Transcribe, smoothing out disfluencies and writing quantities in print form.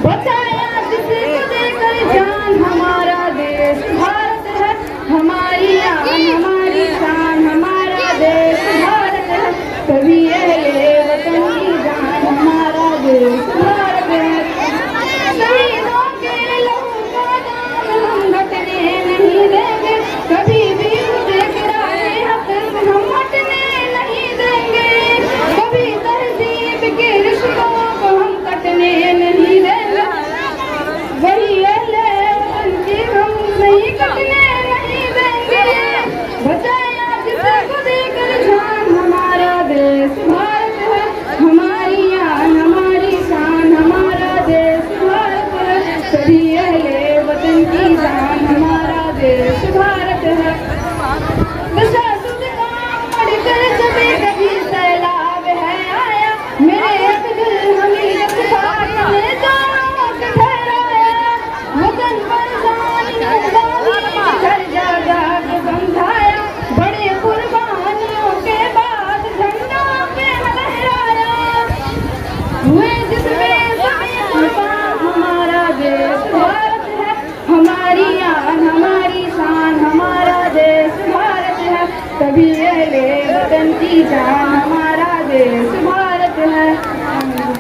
बचाया जिसको देकर जान, हमारा देश भारत है, हमारी आन हमारी शान, हमारा देश भारत है, कभी ये वतन की जान, हमारा देश भारत है। शहीदों के लहू का दाम हम घटने नहीं देंगे, कभी भी गिराए हक हम हटने नहीं देंगे, कभी तहजीब के रिश्तों को हम कटने नहीं देंगे, वही अहले वतन की हम नहीं कटने नहीं देंगे। बचाया जिसको देकर जान, हमारा देश भारत है, हमारी आन हमारी शान, हमारा देश भारत है, सभी अहले वतन की जान, हमारा देश भारत है। तशद्दुद का पढ़कर जब कभी सैलाब है आया, मेरे अब्दुल हमीद खान ने दोनों को ठहराया, वतन पर जालियों का घर जा के समझाया, बड़े कुर्बानियों के बाद झंडा पे लहराया, हुए जिसमें हमारा देश भारत है, हमारी आन हमारी शान, हमारा देश भारत है, सभी अहले वतन की जान, हमारा देश भारत है।